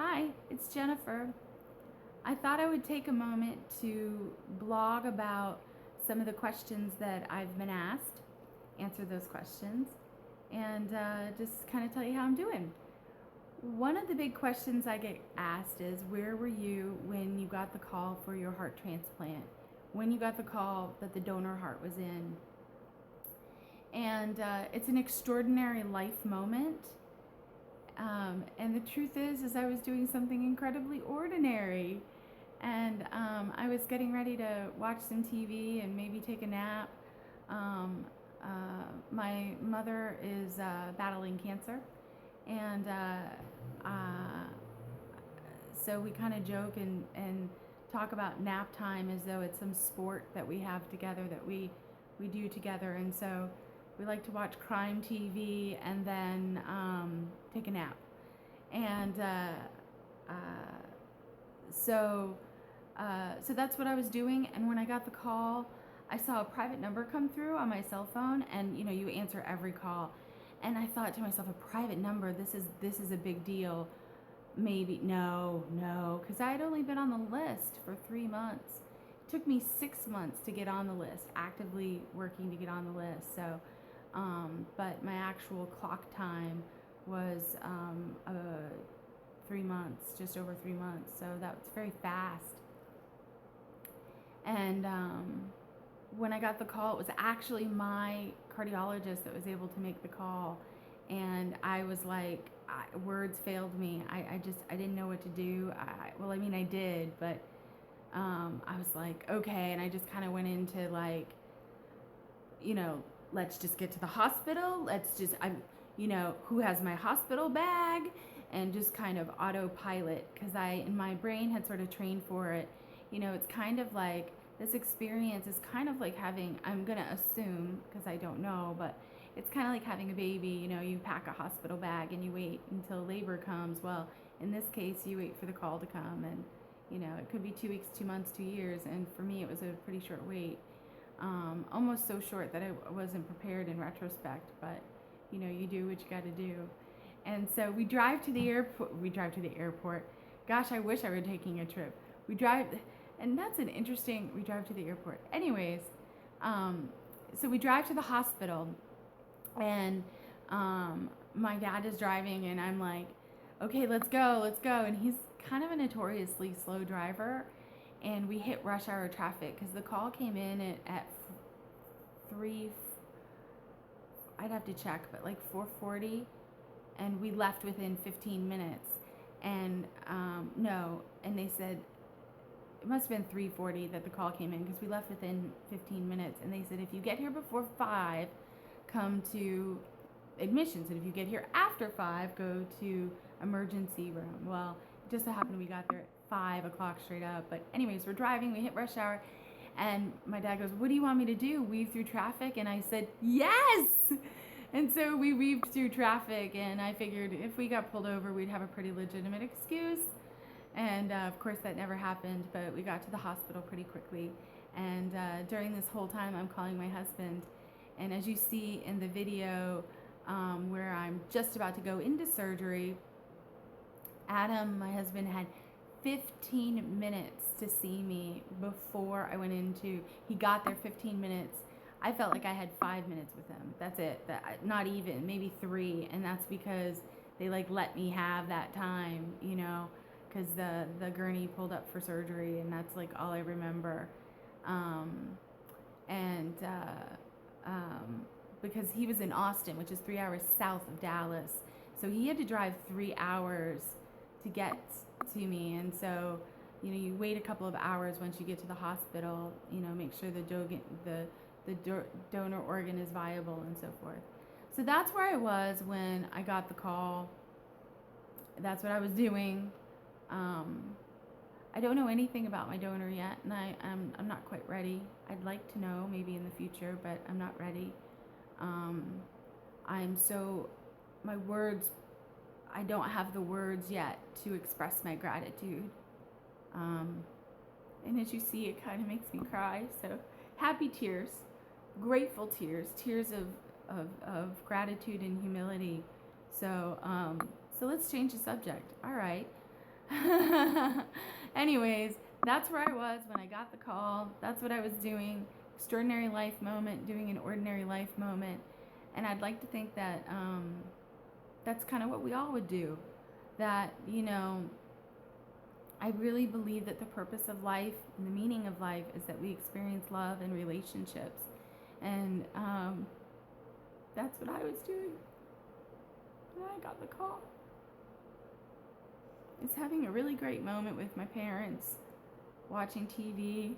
Hi, it's Jennifer. I thought I would take a moment to blog about some of the questions that I've been asked, answer those questions, and just kind of tell you how I'm doing. One of the big questions I get asked is, where were you when you got the call for your heart transplant? When you got the call that the donor heart was in? And it's an extraordinary life moment. And the truth is I was doing something incredibly ordinary. And I was getting ready to watch some TV and maybe take a nap. My mother is battling cancer. And so we kind of joke and talk about nap time as though it's some sport that we have together, that we do together. And so we like to watch crime TV and then take a nap. And so that's what I was doing. And when I got the call, I saw a private number come through on my cell phone, and you answer every call. And I thought to myself, a private number, this is a big deal. Maybe no, because I had only been on the list for 3 months. It took me 6 months to get on the list, actively working to get on the list. So, but my actual clock time was 3 months, just over 3 months. So that was very fast. And when I got the call, it was actually my cardiologist that was able to make the call. And I was like, words failed me. I didn't know what to do. I did, but I was like, okay. And I just kind of went into like, let's just get to the hospital. Who has my hospital bag? And just kind of autopilot, because in my brain had sort of trained for it. It's kind of like, this experience is kind of like having, I'm going to assume, because I don't know, but it's kind of like having a baby. You pack a hospital bag and you wait until labor comes. Well, in this case, you wait for the call to come, and it could be 2 weeks, 2 months, 2 years. And for me, it was a pretty short wait. Almost so short that I wasn't prepared in retrospect, but you do what you got to do. And so we drive to the airport. Gosh, I wish I were taking a trip. We drive to the airport. Anyways, so we drive to the hospital, and my dad is driving, and I'm like, okay, let's go. And he's kind of a notoriously slow driver, and we hit rush hour traffic because the call came in at 3, I'd have to check, but like 4:40, and we left within 15 minutes. And and they said, it must have been 3:40 that the call came in, because we left within 15 minutes. And they said, if you get here before 5, come to admissions. And if you get here after 5, go to emergency room. Well, it just so happened we got there at 5 o'clock straight up. But anyways, we're driving, we hit rush hour. And my dad goes, what do you want me to do? Weave through traffic? And I said, yes! And so we weaved through traffic, and I figured if we got pulled over, we'd have a pretty legitimate excuse. And of course that never happened, but we got to the hospital pretty quickly. And during this whole time, I'm calling my husband. And as you see in the video where I'm just about to go into surgery, Adam, my husband, had 15 minutes to see me before I went into, he got there 15 minutes. I felt like I had 5 minutes with him. That's it. Not even, maybe 3. And that's because they let me have that time, because the gurney pulled up for surgery, and that's all I remember. Because he was in Austin, which is 3 hours south of Dallas. So he had to drive 3 hours to get to me. And so, you wait a couple of hours once you get to the hospital, make sure the donor organ is viable and so forth. So that's where I was when I got the call. That's what I was doing. I don't know anything about my donor yet, and I'm not quite ready. I'd like to know maybe in the future, but I'm not ready. My words, I don't have the words yet to express my gratitude. And as you see, it kind of makes me cry. So happy tears, grateful tears, tears of gratitude and humility. So let's change the subject. All right. Anyways, that's where I was when I got the call. That's what I was doing. Extraordinary life moment, doing an ordinary life moment. And I'd like to think that that's kind of what we all would do. That, I really believe that the purpose of life and the meaning of life is that we experience love and relationships. And that's what I was doing when I got the call. It's having a really great moment with my parents, watching TV,